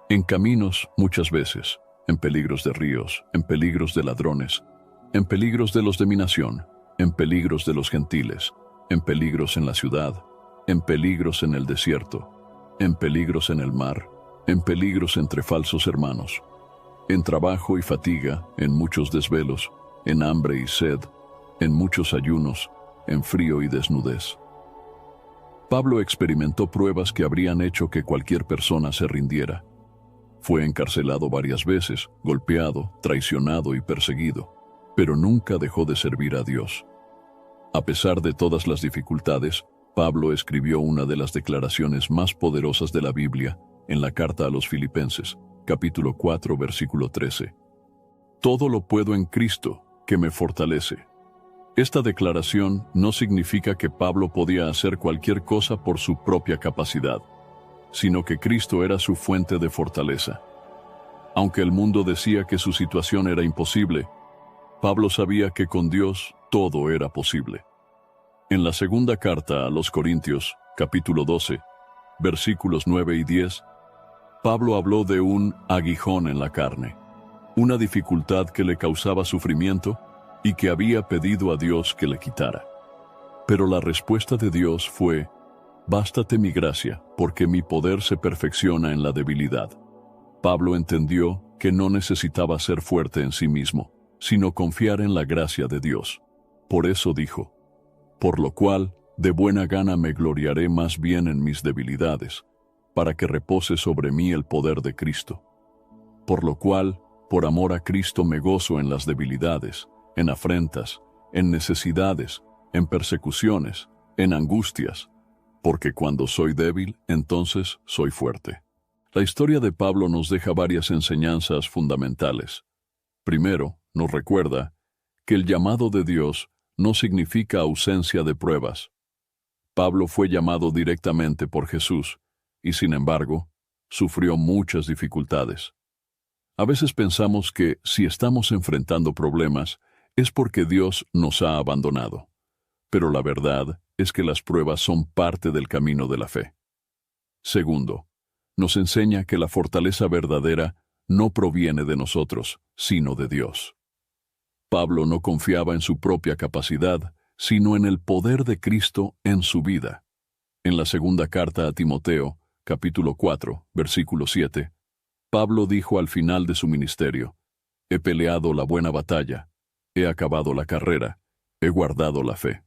En caminos muchas veces, en peligros de ríos, en peligros de ladrones, en peligros de los de mi nación, en peligros de los gentiles, en peligros en la ciudad, en peligros en el desierto, en peligros en el mar, en peligros entre falsos hermanos, en trabajo y fatiga, en muchos desvelos, en hambre y sed, en muchos ayunos, en frío y desnudez. Pablo experimentó pruebas que habrían hecho que cualquier persona se rindiera. Fue encarcelado varias veces, golpeado, traicionado y perseguido, pero nunca dejó de servir a Dios. A pesar de todas las dificultades, Pablo escribió una de las declaraciones más poderosas de la Biblia en la carta a los Filipenses, capítulo 4, versículo 13. Todo lo puedo en Cristo, que me fortalece. Esta declaración no significa que Pablo podía hacer cualquier cosa por su propia capacidad, sino que Cristo era su fuente de fortaleza. Aunque el mundo decía que su situación era imposible, Pablo sabía que con Dios todo era posible. En la segunda carta a los Corintios, capítulo 12, versículos 9 y 10, Pablo habló de un aguijón en la carne, una dificultad que le causaba sufrimiento y que había pedido a Dios que le quitara. Pero la respuesta de Dios fue: «Bástate mi gracia, porque mi poder se perfecciona en la debilidad». Pablo entendió que no necesitaba ser fuerte en sí mismo, sino confiar en la gracia de Dios. Por eso dijo: «Por lo cual, de buena gana me gloriaré más bien en mis debilidades, para que repose sobre mí el poder de Cristo. Por lo cual, por amor a Cristo me gozo en las debilidades, en afrentas, en necesidades, en persecuciones, en angustias, porque cuando soy débil, entonces soy fuerte». La historia de Pablo nos deja varias enseñanzas fundamentales. Primero, nos recuerda que el llamado de Dios no significa ausencia de pruebas. Pablo fue llamado directamente por Jesús y, sin embargo, sufrió muchas dificultades. A veces pensamos que si estamos enfrentando problemas es porque Dios nos ha abandonado. Pero la verdad es que las pruebas son parte del camino de la fe. Segundo, nos enseña que la fortaleza verdadera no proviene de nosotros, sino de Dios. Pablo no confiaba en su propia capacidad, sino en el poder de Cristo en su vida. En la segunda carta a Timoteo, capítulo 4, versículo 7, Pablo dijo al final de su ministerio: «He peleado la buena batalla, he acabado la carrera, he guardado la fe».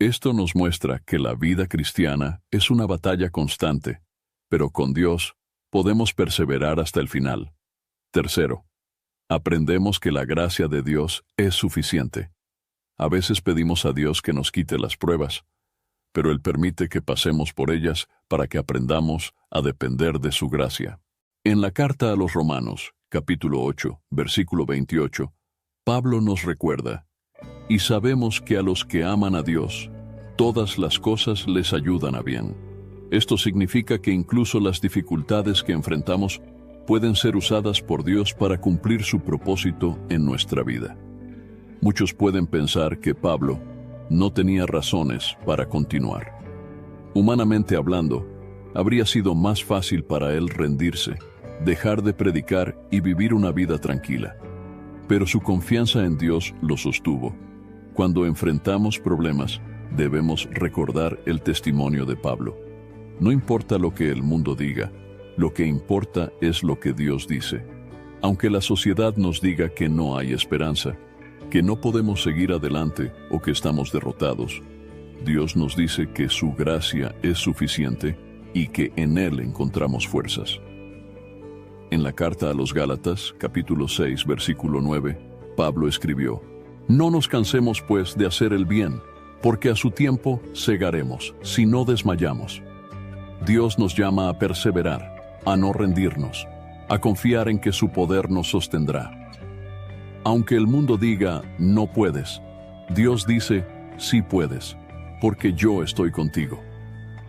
Esto nos muestra que la vida cristiana es una batalla constante, pero con Dios podemos perseverar hasta el final. Tercero, aprendemos que la gracia de Dios es suficiente. A veces pedimos a Dios que nos quite las pruebas, pero Él permite que pasemos por ellas para que aprendamos a depender de su gracia. En la carta a los Romanos, capítulo 8, versículo 28, Pablo nos recuerda: «Y sabemos que a los que aman a Dios, todas las cosas les ayudan a bien». Esto significa que incluso las dificultades que enfrentamos pueden ser usadas por Dios para cumplir su propósito en nuestra vida. Muchos pueden pensar que Pablo no tenía razones para continuar. Humanamente hablando, habría sido más fácil para él rendirse, dejar de predicar y vivir una vida tranquila. Pero su confianza en Dios lo sostuvo. Cuando enfrentamos problemas, debemos recordar el testimonio de Pablo. No importa lo que el mundo diga, lo que importa es lo que Dios dice. Aunque la sociedad nos diga que no hay esperanza, que no podemos seguir adelante o que estamos derrotados, Dios nos dice que su gracia es suficiente y que en Él encontramos fuerzas. En la carta a los Gálatas, capítulo 6, versículo 9, Pablo escribió: No nos cansemos, pues, de hacer el bien, porque a su tiempo segaremos, si no desmayamos. Dios nos llama a perseverar, a no rendirnos, a confiar en que su poder nos sostendrá. Aunque el mundo diga, no puedes, Dios dice, sí puedes, porque yo estoy contigo.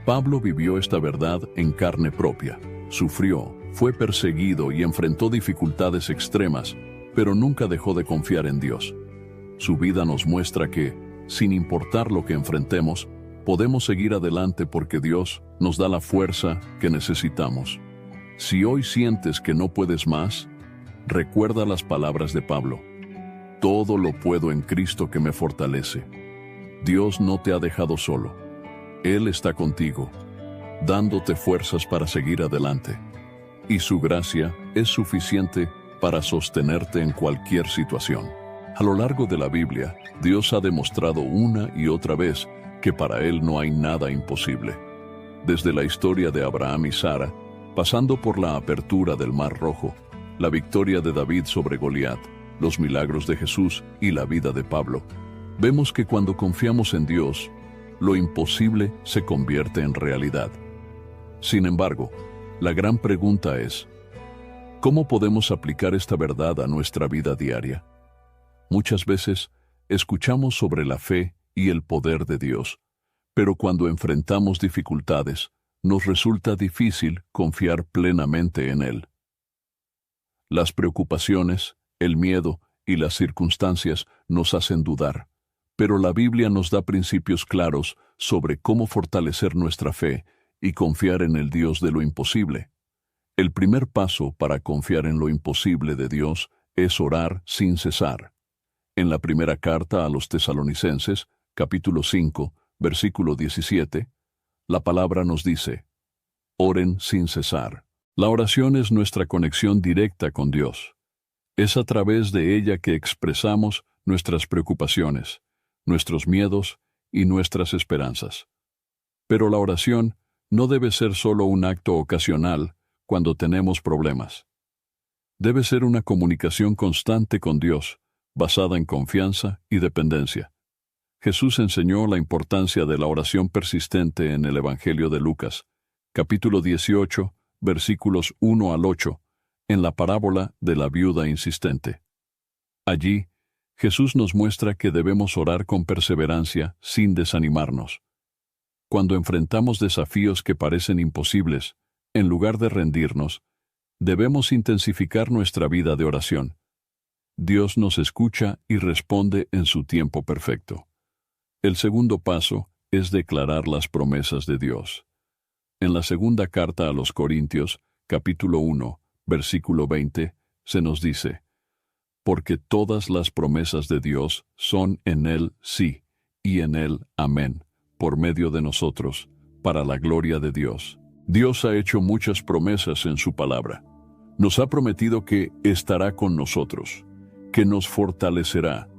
Pablo vivió esta verdad en carne propia, sufrió, fue perseguido y enfrentó dificultades extremas, pero nunca dejó de confiar en Dios. Su vida nos muestra que, sin importar lo que enfrentemos, podemos seguir adelante porque Dios nos da la fuerza que necesitamos. Si hoy sientes que no puedes más, recuerda las palabras de Pablo: todo lo puedo en Cristo que me fortalece. Dios no te ha dejado solo. Él está contigo, dándote fuerzas para seguir adelante. Y su gracia es suficiente para sostenerte en cualquier situación. A lo largo de la Biblia, Dios ha demostrado una y otra vez que para Él no hay nada imposible. Desde la historia de Abraham y Sara, pasando por la apertura del Mar Rojo, la victoria de David sobre Goliat, los milagros de Jesús y la vida de Pablo, vemos que cuando confiamos en Dios, lo imposible se convierte en realidad. Sin embargo, la gran pregunta es: ¿cómo podemos aplicar esta verdad a nuestra vida diaria? Muchas veces escuchamos sobre la fe y el poder de Dios, pero cuando enfrentamos dificultades, nos resulta difícil confiar plenamente en Él. Las preocupaciones, el miedo y las circunstancias nos hacen dudar, pero la Biblia nos da principios claros sobre cómo fortalecer nuestra fe y confiar en el Dios de lo imposible. El primer paso para confiar en lo imposible de Dios es orar sin cesar. En la primera carta a los Tesalonicenses, capítulo 5, versículo 17, la palabra nos dice: oren sin cesar. La oración es nuestra conexión directa con Dios. Es a través de ella que expresamos nuestras preocupaciones, nuestros miedos y nuestras esperanzas. Pero la oración no debe ser solo un acto ocasional cuando tenemos problemas. Debe ser una comunicación constante con Dios, basada en confianza y dependencia. Jesús enseñó la importancia de la oración persistente en el Evangelio de Lucas, capítulo 18, versículos 1 al 8, en la parábola de la viuda insistente. Allí, Jesús nos muestra que debemos orar con perseverancia sin desanimarnos. Cuando enfrentamos desafíos que parecen imposibles, en lugar de rendirnos, debemos intensificar nuestra vida de oración. Dios nos escucha y responde en su tiempo perfecto. El segundo paso es declarar las promesas de Dios. En la segunda carta a los Corintios, capítulo 1, versículo 20, se nos dice: porque todas las promesas de Dios son en Él sí, y en Él amén, por medio de nosotros, para la gloria de Dios. Dios ha hecho muchas promesas en su palabra. Nos ha prometido que estará con nosotros, que nos fortalecerá,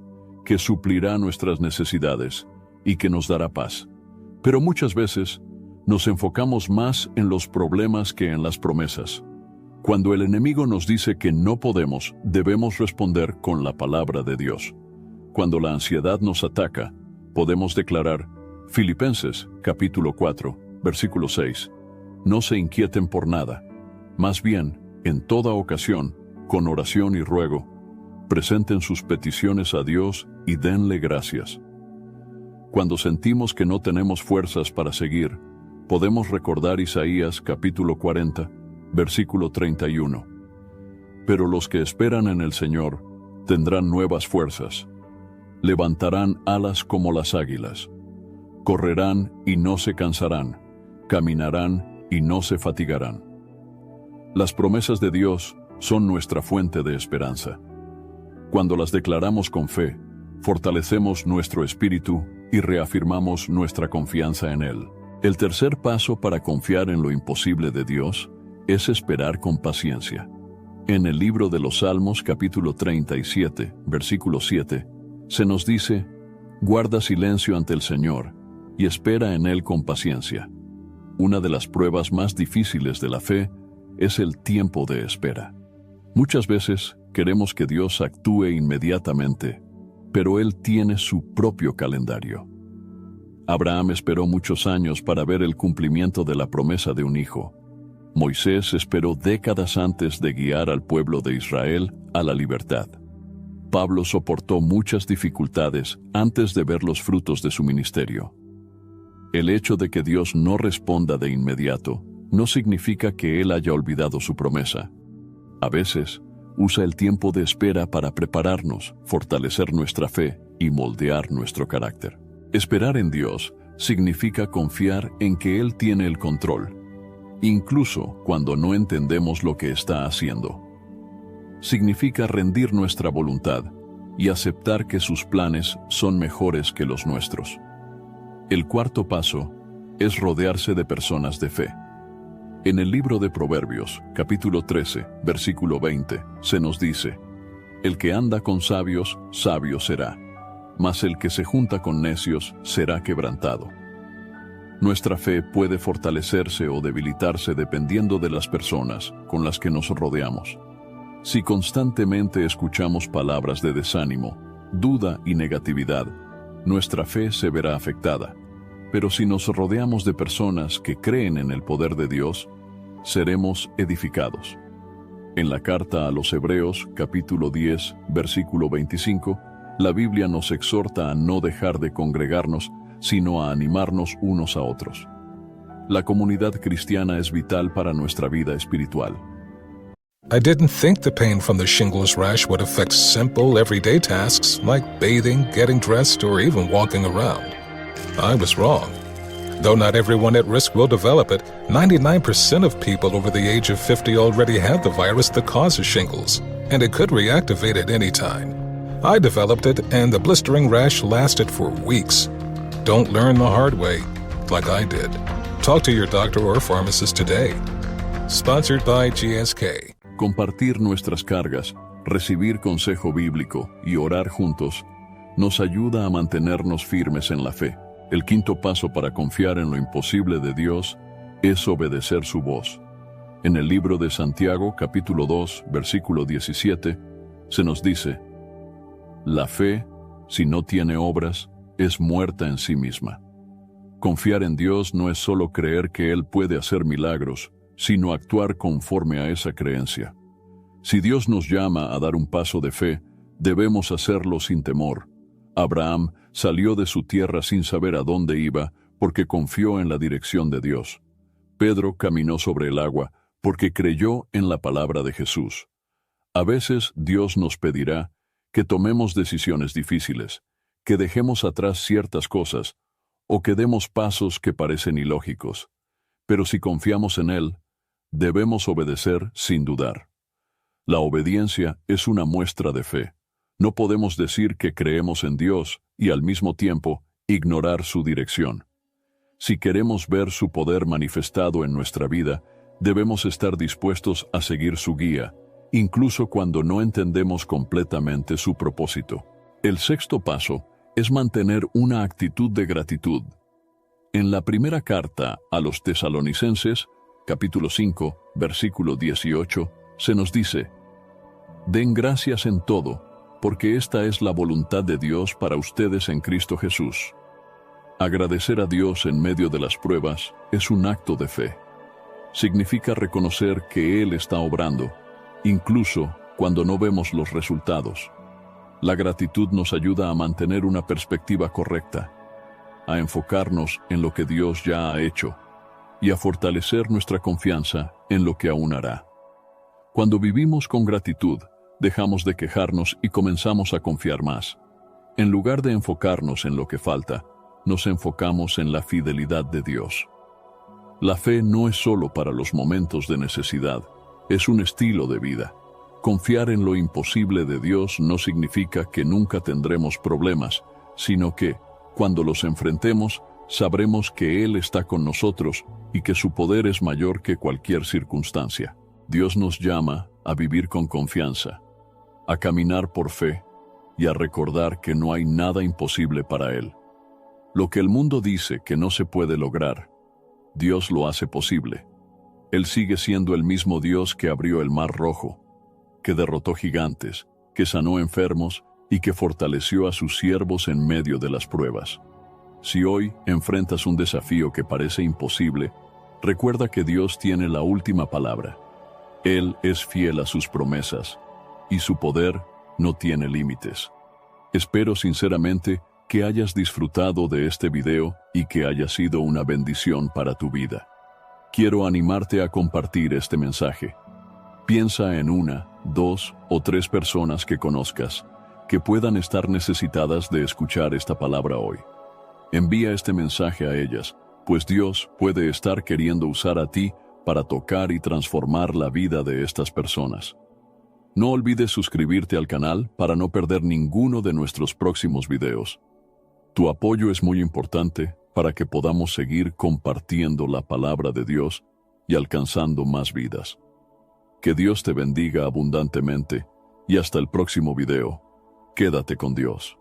que suplirá nuestras necesidades y que nos dará paz. Pero muchas veces nos enfocamos más en los problemas que en las promesas. Cuando el enemigo nos dice que no podemos, debemos responder con la palabra de Dios. Cuando la ansiedad nos ataca, podemos declarar Filipenses, capítulo 4, versículo 6. No se inquieten por nada, más bien, en toda ocasión, con oración y ruego, presenten sus peticiones a Dios y denle gracias. Cuando sentimos que no tenemos fuerzas para seguir, podemos recordar Isaías, capítulo 40, versículo 31. Pero los que esperan en el Señor tendrán nuevas fuerzas. Levantarán alas como las águilas. Correrán y no se cansarán. Caminarán y no se fatigarán. Las promesas de Dios son nuestra fuente de esperanza. Cuando las declaramos con fe, fortalecemos nuestro espíritu y reafirmamos nuestra confianza en Él. El tercer paso para confiar en lo imposible de Dios es esperar con paciencia. En el libro de los Salmos, capítulo 37, versículo 7, se nos dice: guarda silencio ante el Señor y espera en Él con paciencia. Una de las pruebas más difíciles de la fe es el tiempo de espera. Muchas veces queremos que Dios actúe inmediatamente, pero Él tiene su propio calendario. Abraham esperó muchos años para ver el cumplimiento de la promesa de un hijo. Moisés esperó décadas antes de guiar al pueblo de Israel a la libertad. Pablo soportó muchas dificultades antes de ver los frutos de su ministerio. El hecho de que Dios no responda de inmediato no significa que Él haya olvidado su promesa. A veces, usa el tiempo de espera para prepararnos, fortalecer nuestra fe y moldear nuestro carácter. Esperar en Dios significa confiar en que Él tiene el control, incluso cuando no entendemos lo que está haciendo. Significa rendir nuestra voluntad y aceptar que sus planes son mejores que los nuestros. El cuarto paso es rodearse de personas de fe. En el libro de Proverbios, capítulo 13, versículo 20, se nos dice: el que anda con sabios, sabio será, mas el que se junta con necios será quebrantado. Nuestra fe puede fortalecerse o debilitarse dependiendo de las personas con las que nos rodeamos. Si constantemente escuchamos palabras de desánimo, duda y negatividad, nuestra fe se verá afectada. Pero si nos rodeamos de personas que creen en el poder de Dios, seremos edificados. En la carta a los Hebreos, capítulo 10, versículo 25, la Biblia nos exhorta a no dejar de congregarnos, sino a animarnos unos a otros. La comunidad cristiana es vital para nuestra vida espiritual. I didn't think the pain from the shingles rash would affect simple, everyday tasks like bathing, getting dressed, or even walking around. I was wrong. Though not everyone at risk will develop it, 99% of people over the age of 50 already have the virus that causes shingles, and it could reactivate at any time. I developed it, and the blistering rash lasted for weeks. Don't learn the hard way, like I did. Talk to your doctor or pharmacist today. Sponsored by GSK. Compartir nuestras cargas, recibir consejo bíblico y orar juntos nos ayuda a mantenernos firmes en la fe. El quinto paso para confiar en lo imposible de Dios es obedecer su voz. En el libro de Santiago, capítulo 2, versículo 17, se nos dice: la fe, si no tiene obras, es muerta en sí misma. Confiar en Dios no es solo creer que Él puede hacer milagros, sino actuar conforme a esa creencia. Si Dios nos llama a dar un paso de fe, debemos hacerlo sin temor. Abraham salió de su tierra sin saber a dónde iba, porque confió en la dirección de Dios. Pedro caminó sobre el agua, porque creyó en la palabra de Jesús. A veces Dios nos pedirá que tomemos decisiones difíciles, que dejemos atrás ciertas cosas, o que demos pasos que parecen ilógicos. Pero si confiamos en Él, debemos obedecer sin dudar. La obediencia es una muestra de fe. No podemos decir que creemos en Dios y al mismo tiempo ignorar su dirección. Si queremos ver su poder manifestado en nuestra vida, debemos estar dispuestos a seguir su guía, incluso cuando no entendemos completamente su propósito. El sexto paso es mantener una actitud de gratitud. En la primera carta a los Tesalonicenses, capítulo 5, versículo 18, se nos dice: den gracias en todo, porque esta es la voluntad de Dios para ustedes en Cristo Jesús. Agradecer a Dios en medio de las pruebas es un acto de fe. Significa reconocer que Él está obrando, incluso cuando no vemos los resultados. La gratitud nos ayuda a mantener una perspectiva correcta, a enfocarnos en lo que Dios ya ha hecho y a fortalecer nuestra confianza en lo que aún hará. Cuando vivimos con gratitud, dejamos de quejarnos y comenzamos a confiar más. En lugar de enfocarnos en lo que falta, nos enfocamos en la fidelidad de Dios. La fe no es solo para los momentos de necesidad, es un estilo de vida. Confiar en lo imposible de Dios no significa que nunca tendremos problemas, sino que, cuando los enfrentemos, sabremos que Él está con nosotros y que su poder es mayor que cualquier circunstancia. Dios nos llama a vivir con confianza, a caminar por fe y a recordar que no hay nada imposible para Él. Lo que el mundo dice que no se puede lograr, Dios lo hace posible. Él sigue siendo el mismo Dios que abrió el Mar Rojo, que derrotó gigantes, que sanó enfermos y que fortaleció a sus siervos en medio de las pruebas. Si hoy enfrentas un desafío que parece imposible, recuerda que Dios tiene la última palabra. Él es fiel a sus promesas y su poder no tiene límites. Espero sinceramente que hayas disfrutado de este video y que haya sido una bendición para tu vida. Quiero animarte a compartir este mensaje. Piensa en 1, 2 o 3 personas que conozcas que puedan estar necesitadas de escuchar esta palabra hoy. Envía este mensaje a ellas, pues Dios puede estar queriendo usar a ti para tocar y transformar la vida de estas personas. No olvides suscribirte al canal para no perder ninguno de nuestros próximos videos. Tu apoyo es muy importante para que podamos seguir compartiendo la palabra de Dios y alcanzando más vidas. Que Dios te bendiga abundantemente y hasta el próximo video. Quédate con Dios.